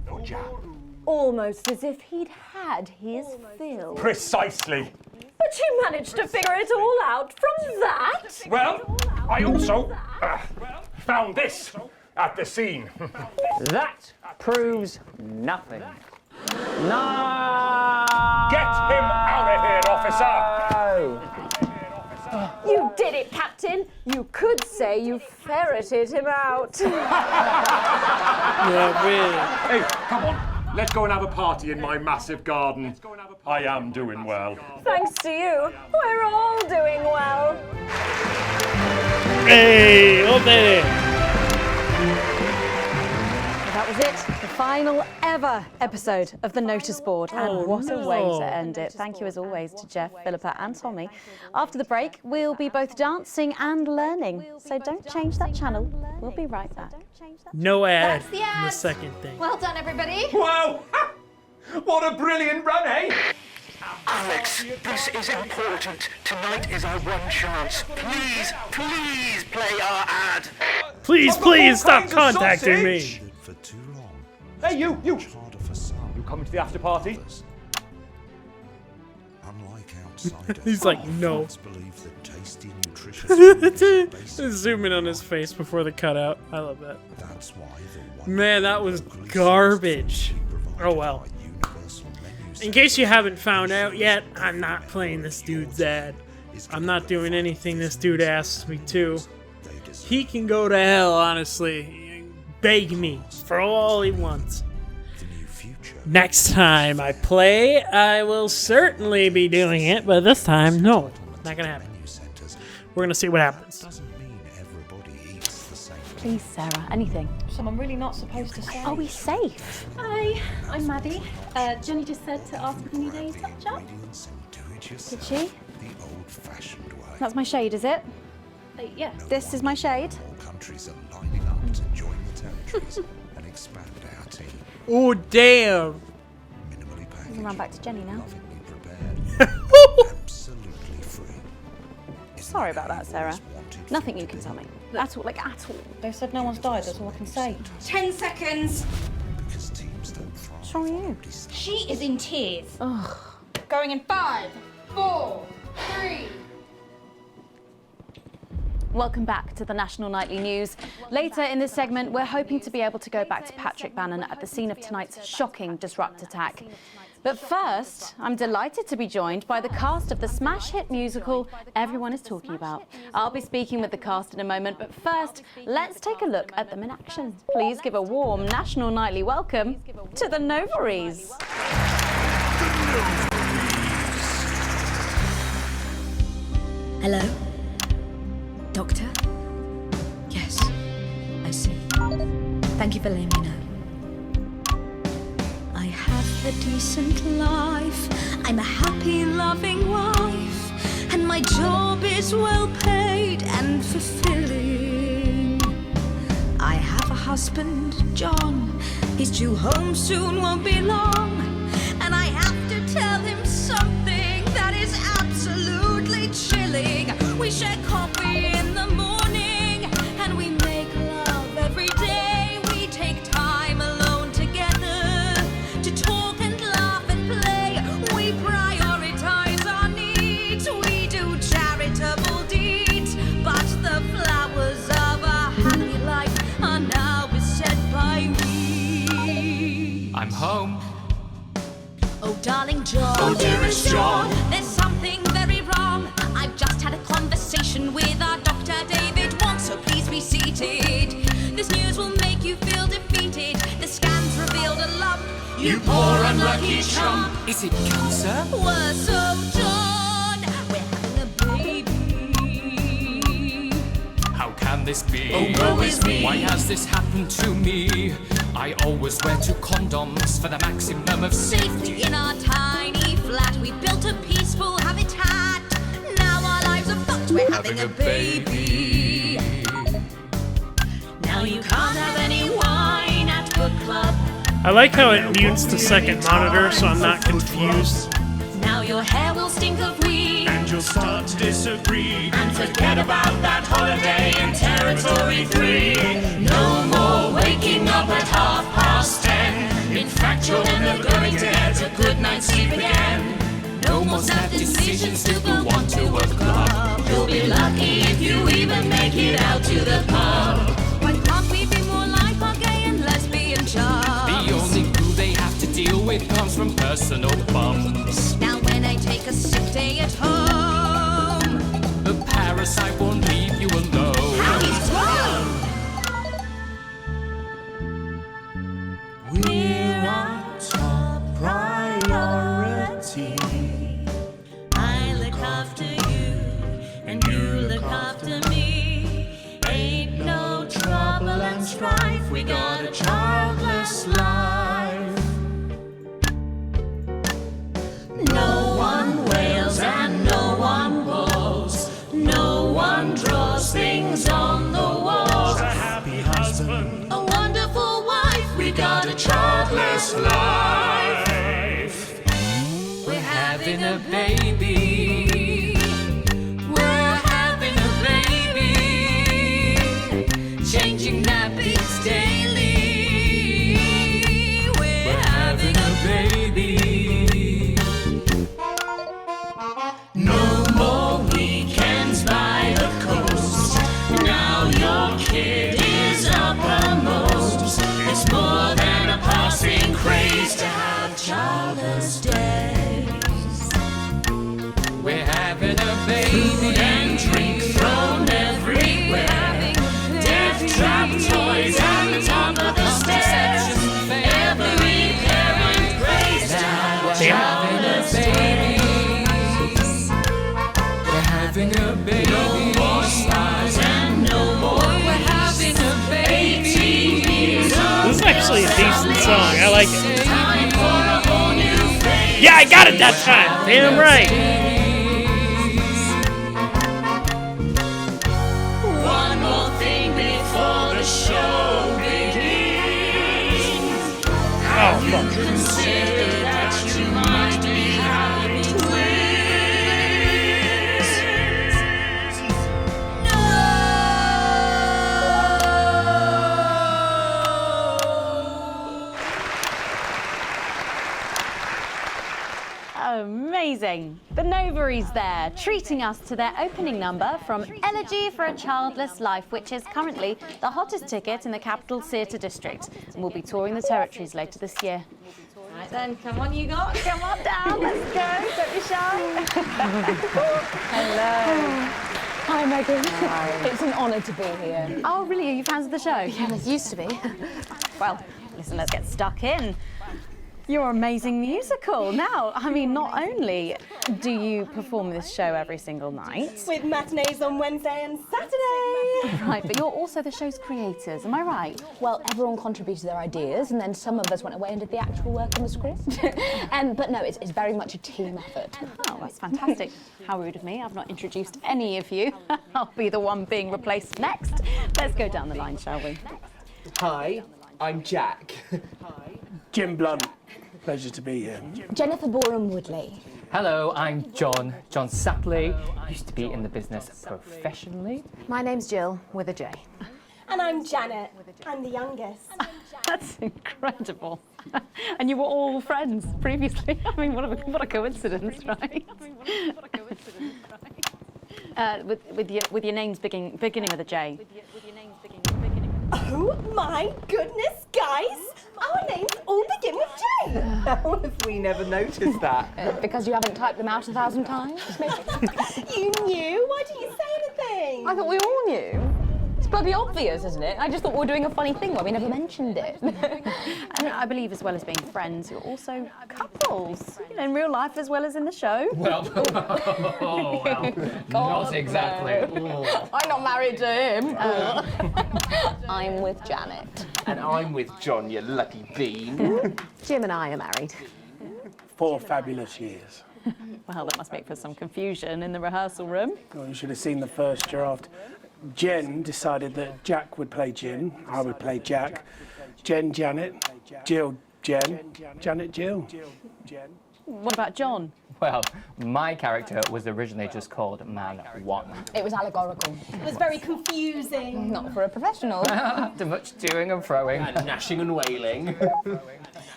for jam. Almost as if he'd had his fill. Precisely. But you managed to figure it all out from that? Well, I also found this at the scene. That proves nothing. No! Get him out of here, officer! You did it, Captain. You could say you ferreted him out. Yeah, really. Hey, come on. Let's go and have a party in my massive garden. I am doing well. Thanks to you, we're all doing well. Hey, hold it. That was it, the final ever episode of the Notice Board. And what a way to end it. Thank you as always to Jeff, Philippa and Tommy. After the break, we'll be both dancing and learning. So don't change that channel. We'll be right back. No ad. That's the in ad. the second thing. Well done, everybody. Wow! What a brilliant run, eh? Alex, this is important. Tonight is our one chance. Please, please play our ad. Please, stop contacting me. For too long. Hey, you! Harder for some. You coming to the after party? Unlike outsiders. He's like, no. Fans believe that tasty, nutritious Zoom in on his face before the cutout. I love that. That's why the Man, that was garbage. Oh well. In case you haven't found out yet, I'm not playing this dude's ad. I'm not doing anything this dude asks me to. He can go to hell, honestly. Beg me for all he wants. Next time I play, I will certainly be doing it, but this time, no, not gonna happen. We're gonna see what happens. Please, Sarah, anything. Someone really not supposed to say. Are we safe? Hi, I'm Maddie. Jenny just said to ask if you need any touch up. Did she? That's my shade, is it? Yeah. This is my shade. Countries are lining up to join the territories and expand our team. Oh, damn. You can run back to Jenny now. Absolutely free. Sorry about that, Sarah. Nothing you can tell me. At all, like at all. They said no one's died, that's all I can say. 10 seconds. Because teams don't thrive. What's wrong with you? She is in tears. Ugh. Going in 5, 4, 3. Welcome back to the National Nightly News. Later in this segment, we're hoping to be able to go back to Patrick Bannon at the scene of tonight's shocking Disrupt attack. But first, I'm delighted to be joined by the cast of the smash hit musical everyone is talking about. I'll be speaking with the cast in a moment, but first, let's take a look at them in action. Please give a warm National Nightly welcome to the Novaries. Hello? Doctor? Yes, I see. Thank you for letting me know. I have a decent life. I'm a happy, loving wife. And my job is well paid and fulfilling. I have a husband, John. He's due home soon, won't be long. And I have to tell him something that is absolutely chilling. We share coffee in the morning, and we make love every day. We take time alone together to talk and laugh and play. We prioritize our needs. We do charitable deeds. But the flowers of a happy life are now beset by weeds. I'm home. Oh, darling John. Oh, dearest John. There's something very wrong. I've just had a conversation with our Dr. David Wong, so please be seated. This news will make you feel defeated. The scans revealed a lump. You poor unlucky chump. Is it cancer? Worse, so John. We're having a baby. How can this be? Oh, woe is me. Why has this happened to me? I always wear 2 condoms for the maximum of Safety in our tiny flat. We built a peaceful habitat. Now our lives are fucked. We're having a baby. Now you can't have any wine at book club. I like how it mutes the second monitor so I'm not confused. Now your hair will stink of weed. And you'll start to disagree. And forget about that holiday in Territory 3. No more waking up at 10:30. In fact, you're never going to get a good night's sleep again. No more sad decisions to go on to a club. You'll be lucky if you even make it out to the pub. Why can't we be more like our gay and lesbian chums? The only glue they have to deal with comes from personal bums. Now when I take a sick day at home, The parasite won't leave you alone. how he's grown! We're our top priority. I look after you, and you look after me. Ain't no trouble and strife. We got a childless life. No one wails and no one walls. No one draws things on the walls. A happy husband, A wonderful wife. we got a childless life. We're Having a baby. We're having a baby. Changing nappies daily. We're Having a baby. No more weekends by the coast. Now your kid is uppermost. It's more than a passing craze to have childless days. We're having a baby. Food and drink thrown everywhere. Death trap toys at the top of the stairs. Every parent prays to have childless babies. We're having a baby. No more spies and no more. We're having a baby. 18 years old. This is actually a decent song. I like it. Time for a whole new phase. Yeah, I got it that time. Damn right. One more thing before the show begins. fuck. Consider that you might be having twins. Amazing. The Novaries there, treating us to their opening number from Elegy for a Childless Life, which is currently the hottest ticket in the capital theatre district. And we'll be touring the territories later this year. Right then, come on you lot, come on down, let's go, don't be shy. Hello. Hi Megan. Hi. It's an honour to be here. Oh really, are you fans of the show? Yeah, it used to be. Well, listen, let's get stuck in. Your amazing musical. Now, I mean, not only do you perform this show every single night, with matinees on Wednesday and Saturday. Right, but you're also the show's creators, am I right? Well, everyone contributed their ideas, and then some of us went away and did the actual work on the script. But no, it's very much a team effort. Oh, that's fantastic. How rude of me, I've not introduced any of you. I'll be the one being replaced next. Let's go down the line, shall we? Hi, I'm Jack. Jim Blunt. Pleasure to be here. Jennifer Boreham-Woodley. Hello, I'm John Sapley. Used to be in the business professionally. My name's Jill, with a J. And I'm Janet. I'm the youngest. That's incredible. And you were all friends previously. I mean, what a coincidence, right? With your names beginning with a J. Oh my goodness, guys! Our names all begin with J. How have we never noticed that? Because you haven't typed them out 1,000 times, maybe? You knew? Why didn't you say anything? I thought we all knew. It's bloody obvious, isn't it? I just thought we were doing a funny thing where we never mentioned it. And I believe as well as being friends, you're also couples. You know, in real life as well as in the show. Well, not exactly. I'm not married to him. I'm with Janet. And I'm with John, you lucky bean. Jim and I are married. 4 fabulous years. Well, that must make for some confusion in the rehearsal room. Well, you should have seen the first draft. Jen decided that Jack would play Jim, I would play Jack, Jen, Janet, Jill, Jen, Janet, Jill. What about John? Well, my character was originally just called Man 1. It was allegorical. It was very confusing. Not for a professional. After much toing and froing. And gnashing and wailing.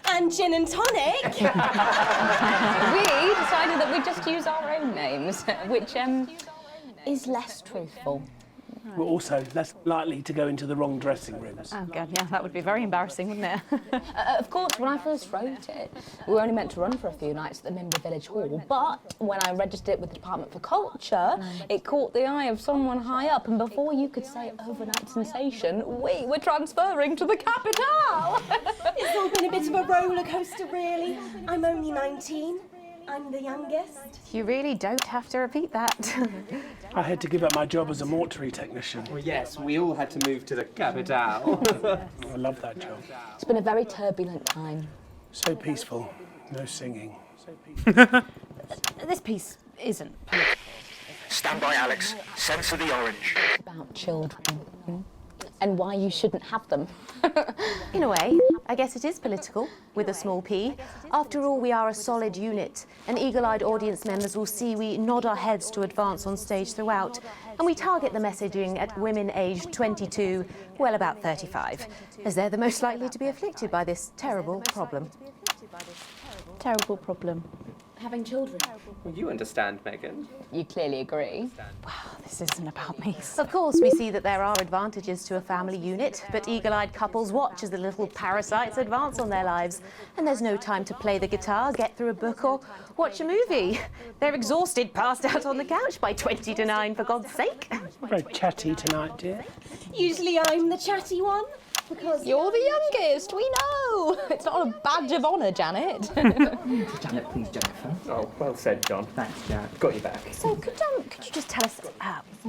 And gin and tonic. We decided that we'd just use our own names, which is less truthful. We're also less likely to go into the wrong dressing rooms. Oh God, yeah, that would be very embarrassing, wouldn't it? Of course, when I first wrote it, we were only meant to run for a few nights at the Mimber Village Hall, but when I registered it with the Department for Culture, it caught the eye of someone high up, and before you could say overnight sensation, we were transferring to the capital. It's all been a bit of a roller coaster, really. I'm only 19. I'm the youngest. You really don't have to repeat that. I had to give up my job as a mortuary technician. Well, yes, we all had to move to the capital. I love that job. It's been a very turbulent time. So peaceful, no singing. This piece isn't political. Stand by, Alex. Censor the orange. It's about children. And why you shouldn't have them. In a way, I guess it is political, with a small p. After all, we are a solid unit, and eagle-eyed audience members will see we nod our heads to advance on stage throughout, and we target the messaging at women aged 22, well, about 35, as they're the most likely to be afflicted by this terrible problem. Terrible problem. Having children. Well, you understand, Megan. You clearly agree. Wow, this isn't about me. Of course, we see that there are advantages to a family unit, but eagle-eyed couples watch as the little parasites advance on their lives, and there's no time to play the guitar, get through a book, or watch a movie. They're exhausted, passed out on the couch by 20 to 9, for God's sake. Very chatty tonight, dear. Usually I'm the chatty one. Because you're the youngest, we know. It's not a badge of honour, Janet. Janet, please, Jennifer. Oh, well said, John. Thanks, Janet. Got your back. So could you just tell us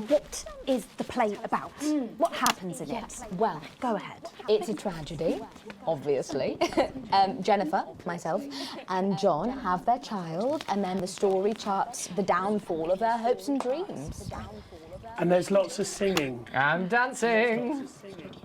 what is the play about? What happens in it? Well, go ahead. It's a tragedy, obviously. Jennifer, myself, and John have their child, and then the story charts the downfall of their hopes and dreams. And there's lots of singing. And dancing.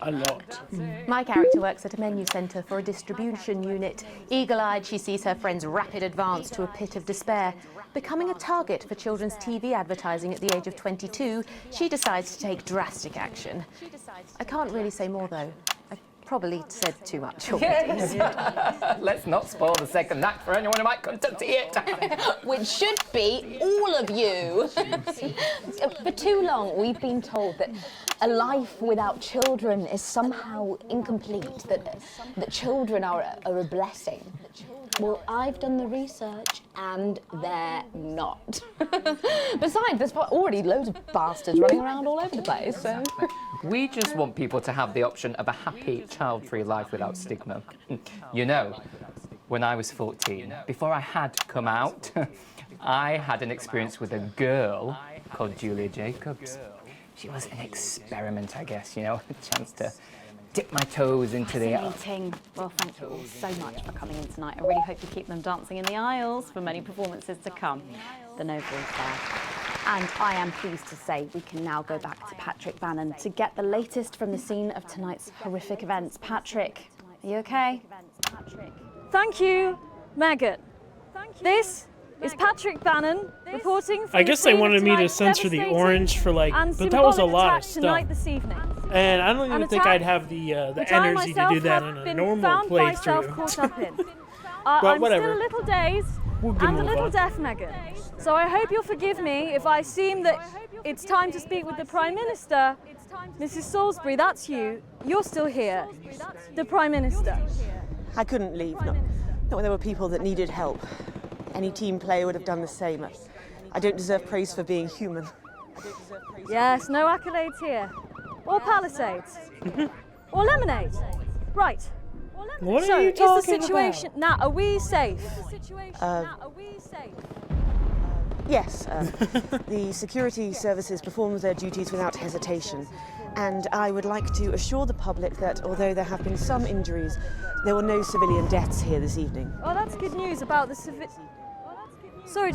A lot. My character works at a menu centre for a distribution unit. Eagle-eyed, she sees her friend's rapid advance to a pit of despair. Becoming a target for children's TV advertising at the age of 22, she decides to take drastic action. I can't really say more, though. I probably said too much already. Yes. Let's not spoil the second act for anyone who might come to see it. Which should be all of you. For too long, we've been told that a life without children is somehow incomplete, that children are a blessing. Well, I've done the research, and they're not. Besides, there's already loads of bastards running around all over the place, so... We just want people to have the option of a happy, child-free life without stigma. You know, when I was 14, before I had come out, I had an experience with a girl called Julia Jacobs. She was an experiment, I guess, you know, a chance to dip my toes into the... Fascinating. Well, thank you all so much for coming in tonight. I really hope you keep them dancing in the aisles for many performances to come. The Noble is there. And I am pleased to say we can now go back to Patrick Bannon to get the latest from the scene of tonight's horrific events. Patrick, are you okay? Thank you, Megan. This is Patrick Bannon reporting from I guess they wanted me to censor the orange for like, but that was a lot of stuff. This evening. And I don't even think I'd have the energy to do that in a normal playthrough. I'm whatever. still a little dazed and a little deaf, Megan. So I hope you'll forgive me if I seem that it's time to speak with the Prime Minister. Mrs. Salisbury, that's you. You're still here. The Prime Minister. I couldn't leave, not when there were people that needed help. Any team player would have done the same. I don't deserve praise for being human. Yes, no accolades here. Or Palisades. Or lemonade. Right. What So, are you is talking the situation about? now? Are we safe? Yes, the security services performed their duties without hesitation, and I would like to assure the public that although there have been some injuries, there were no civilian deaths here this evening. Oh, that's good news about the Sorry,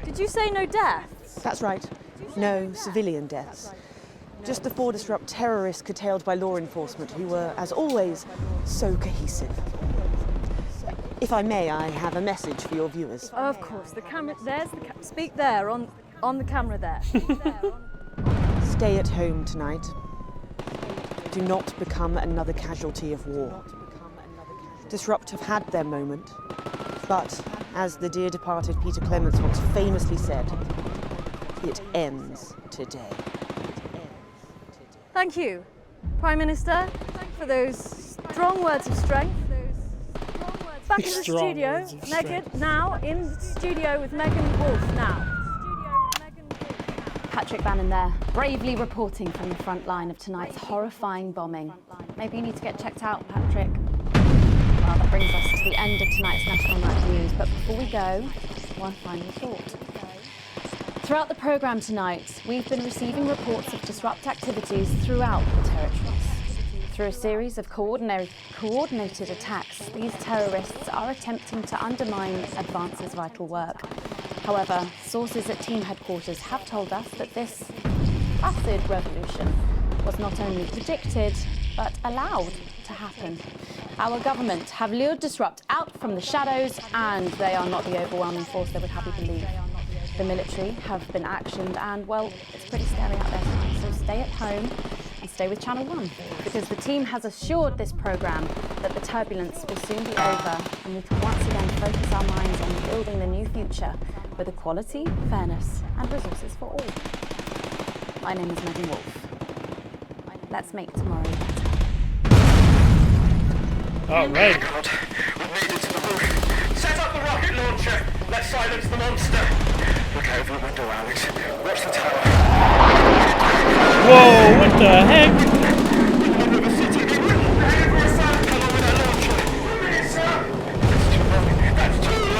did you say no deaths? That's right, no civilian deaths. Just the 4 disrupt terrorists curtailed by law enforcement, who were, as always, so cohesive. If I may, I have a message for your viewers. Oh, of course, the camera. There's the speak there on the camera there. Stay at home tonight. Do not become another casualty of war. Disrupt have had their moment, but as the dear departed Peter Clements once famously said, it ends today. Thank you, Prime Minister, for those strong words of strength. Back in the studio, Megan, now in the studio with Megan Wolf now. Patrick Bannon there, bravely reporting from the front line of tonight's horrifying bombing. Maybe you need to get checked out, Patrick. Well, that brings us to the end of tonight's National Night News, but before we go, one final thought. Throughout the programme tonight, we've been receiving reports of disrupt activities throughout the territories. Through a series of coordinated attacks, these terrorists are attempting to undermine Advance's vital work. However, sources at team headquarters have told us that this acid revolution was not only predicted, but allowed to happen. Our government have lured Disrupt out from the shadows, and they are not the overwhelming force they would have you believe. The military have been actioned, and, well, it's pretty scary out there tonight, so stay at home and stay with Channel 1, because the team has assured this programme that the turbulence will soon be over, and we can once again focus our minds on building the new future with equality, fairness and resources for all. My name is Megan Wolf. Let's make tomorrow better. All right. God, we've made it to the roof. Set up the rocket launcher. Let's silence the monster. Look out of the window, Alex. Watch the tower. Whoa, what the heck?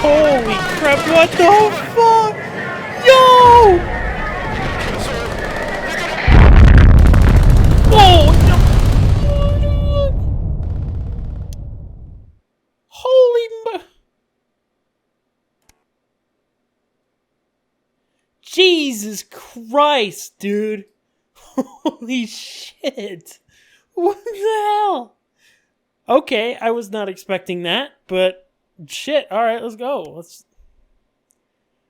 Holy crap, what the fuck? Yo! Whoa! Holy... Jesus Christ, dude. Holy shit. What the hell? Okay, I was not expecting that, but shit. Alright, let's go.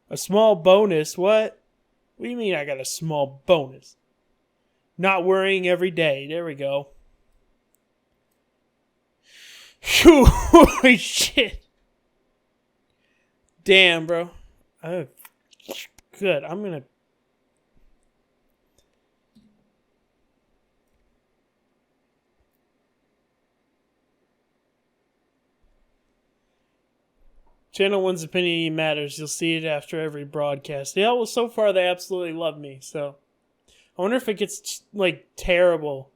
A small bonus. What do you mean I got a small bonus? Not worrying every day. There we go. Phew. Holy shit. Damn, bro. Good. I'm gonna... Channel 1's opinion matters. You'll see it after every broadcast. Yeah, well, so far they absolutely love me, so... I wonder if it gets, like, terrible.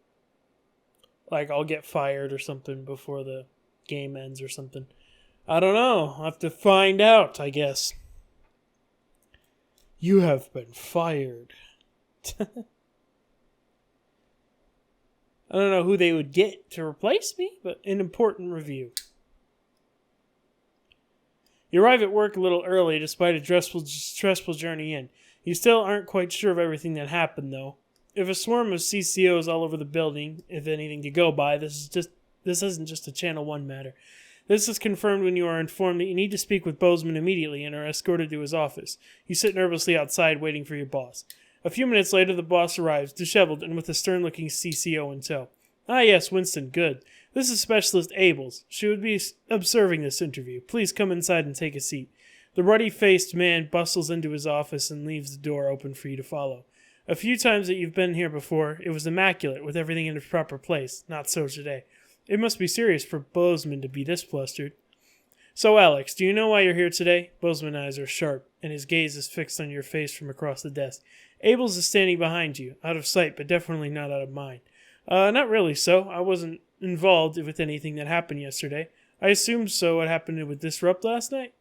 Like, I'll get fired or something before the game ends or something. I don't know. I'll have to find out, I guess. You have been fired. I don't know who they would get to replace me, but an important review. You arrive at work a little early despite a stressful journey in. You still aren't quite sure of everything that happened, though. If a swarm of CCOs all over the building, if anything to go by, this isn't just a Channel 1 matter. This is confirmed when you are informed that you need to speak with Bozeman immediately and are escorted to his office. You sit nervously outside waiting for your boss. A few minutes later, the boss arrives, disheveled and with a stern-looking CCO in tow. Ah yes, Winston, good. This is Specialist Abels. She would be observing this interview. Please come inside and take a seat. The ruddy-faced man bustles into his office and leaves the door open for you to follow. A few times that you've been here before, it was immaculate, with everything in its proper place. Not so today. It must be serious for Bozeman to be this flustered. So, Alex, do you know why you're here today? Bozeman's eyes are sharp, and his gaze is fixed on your face from across the desk. Abels is standing behind you, out of sight, but definitely not out of mind. Not really so. I wasn't involved with anything that happened yesterday. I assumed so. What happened with Disrupt last night?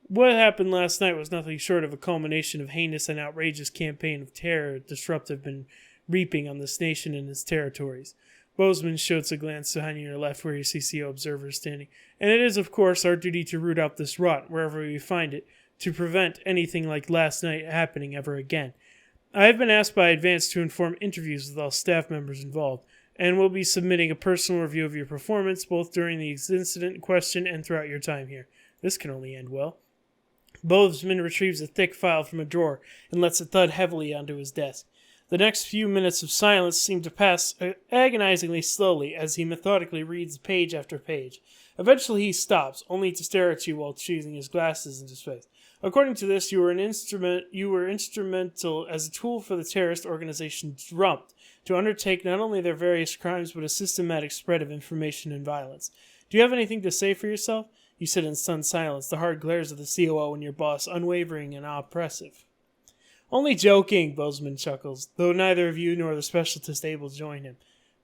What happened last night was nothing short of a culmination of heinous and outrageous campaign of terror Disrupt have been reaping on this nation and its territories. Bozeman shoots a glance behind your left where your CCO observer is standing. And it is, of course, our duty to root out this rot wherever we find it, to prevent anything like last night happening ever again. I have been asked by Advance to inform interviews with all staff members involved, and will be submitting a personal review of your performance both during the incident in question and throughout your time here. This can only end well. Bozeman retrieves a thick file from a drawer and lets it thud heavily onto his desk. The next few minutes of silence seem to pass agonizingly slowly as he methodically reads page after page. Eventually he stops, only to stare at you while choosing his glasses into space. According to this, you were instrumental as a tool for the terrorist organization Disrupt to undertake not only their various crimes but a systematic spread of information and violence. Do you have anything to say for yourself? You sit in stunned silence, the hard glares of the COO and your boss unwavering and oppressive. Only joking, Bozeman chuckles, though neither of you nor the specialist able to join him.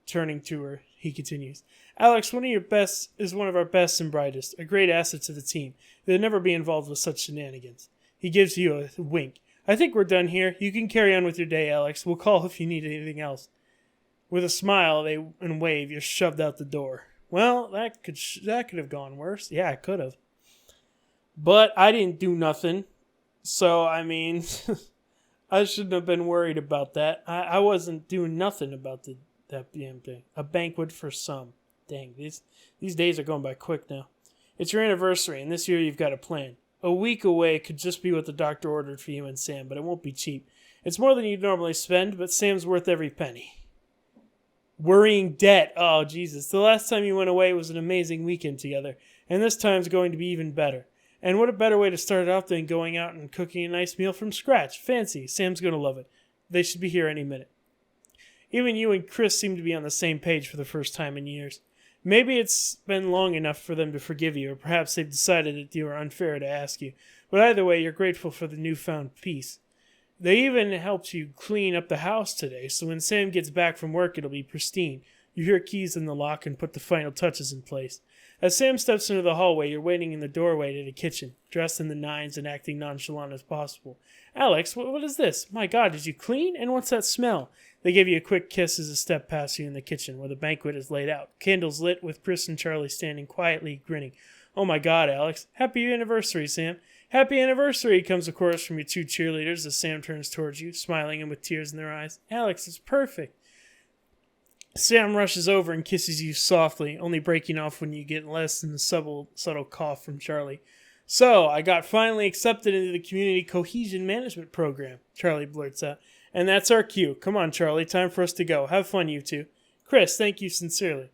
Turning to her, he continues, Alex, one of our best and brightest, a great asset to the team. They'll never be involved with such shenanigans. He gives you a wink. I think we're done here. You can carry on with your day, Alex. We'll call if you need anything else. With a smile and wave, you're shoved out the door. Well, that could have gone worse. Yeah, it could have. But I didn't do nothing. So, I mean, I shouldn't have been worried about that. I wasn't doing nothing about that damn thing. A banquet for some. Dang, these days are going by quick now. It's your anniversary, and this year you've got a plan. A week away could just be what the doctor ordered for you and Sam, but it won't be cheap. It's more than you'd normally spend, but Sam's worth every penny. Worrying debt. Oh, Jesus. The last time you went away was an amazing weekend together, and this time's going to be even better. And what a better way to start it off than going out and cooking a nice meal from scratch. Fancy. Sam's going to love it. They should be here any minute. Even you and Chris seem to be on the same page for the first time in years. Maybe it's been long enough for them to forgive you, or perhaps they've decided that you are unfair to ask you. But either way, you're grateful for the newfound peace. They even helped you clean up the house today, so when Sam gets back from work, it'll be pristine. You hear keys in the lock and put the final touches in place. As Sam steps into the hallway, you're waiting in the doorway to the kitchen, dressed in the nines and acting nonchalant as possible. Alex, what is this? My God, did you clean? And what's that smell? They give you a quick kiss as a step past you in the kitchen, where the banquet is laid out. Candles lit, with Chris and Charlie standing quietly grinning. Oh my God, Alex. Happy anniversary, Sam. Happy anniversary, comes the chorus from your two cheerleaders as Sam turns towards you, smiling and with tears in their eyes. Alex, it's perfect. Sam rushes over and kisses you softly, only breaking off when you get less than a subtle cough from Charlie. So, I got finally accepted into the Community Cohesion Management Program, Charlie blurts out. And that's our cue. Come on, Charlie, time for us to go. Have fun, you two. Chris, thank you sincerely.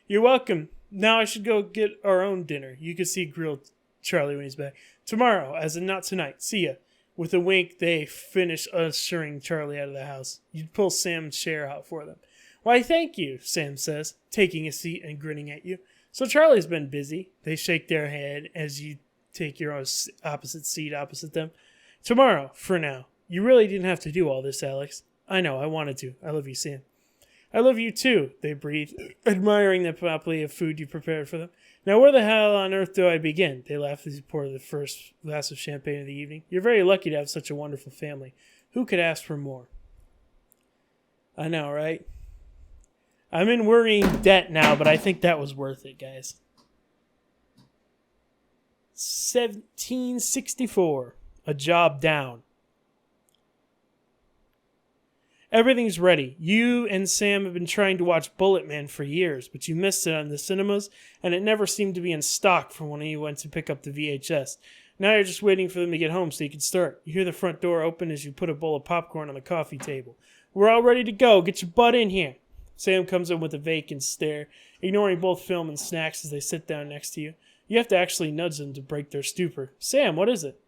You're welcome. Now I should go get our own dinner. You can see grilled Charlie when he's back. Tomorrow, as in not tonight. See ya. With a wink, they finish ushering Charlie out of the house. You pull Sam's chair out for them. Why, thank you, Sam says, taking a seat and grinning at you. So Charlie's been busy. They shake their head as you take your own opposite seat opposite them. Tomorrow, for now. You really didn't have to do all this, Alex. I know, I wanted to. I love you, Sam. I love you too, they breathe, admiring the panoply of food you prepared for them. Now where the hell on earth do I begin? They laugh as you pour the first glass of champagne of the evening. You're very lucky to have such a wonderful family. Who could ask for more? I know, right? I'm in worrying debt now, but I think that was worth it, guys. 1764. A job down. Everything's ready. You and Sam have been trying to watch Bullet Man for years, but you missed it on the cinemas, and it never seemed to be in stock from when you went to pick up the VHS. Now you're just waiting for them to get home so you can start. You hear the front door open as you put a bowl of popcorn on the coffee table. We're all ready to go. Get your butt in here. Sam comes in with a vacant stare, ignoring both film and snacks as they sit down next to you. You have to actually nudge them to break their stupor. Sam, what is it?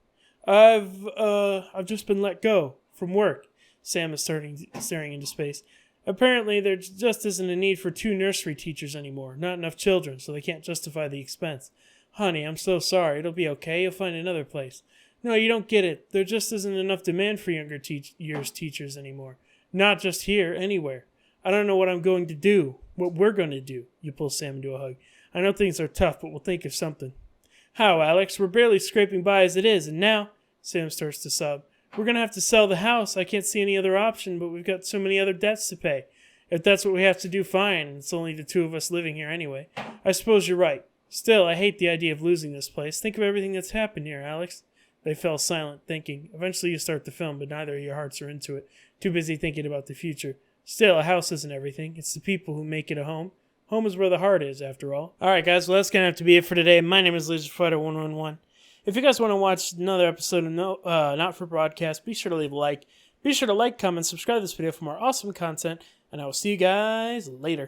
I've just been let go from work. Sam is staring into space. Apparently, there just isn't a need for 2 nursery teachers anymore. Not enough children, so they can't justify the expense. Honey, I'm so sorry. It'll be okay. You'll find another place. No, you don't get it. There just isn't enough demand for younger years teachers anymore. Not just here, anywhere. I don't know what I'm going to do. What we're going to do. You pull Sam into a hug. I know things are tough, but we'll think of something. How, Alex? We're barely scraping by as it is, and now... Sam starts to sob. We're going to have to sell the house. I can't see any other option, but we've got so many other debts to pay. If that's what we have to do, fine. It's only the 2 of us living here anyway. I suppose you're right. Still, I hate the idea of losing this place. Think of everything that's happened here, Alex. They fell silent, thinking. Eventually you start the film, but neither of your hearts are into it. Too busy thinking about the future. Still, a house isn't everything. It's the people who make it a home. Home is where the heart is, after all. Alright, guys, well, that's going to have to be it for today. My name is LaserFighter111. If you guys want to watch another episode of Not For Broadcast, be sure to leave a like. Be sure to like, comment, subscribe to this video for more awesome content, and I will see you guys later.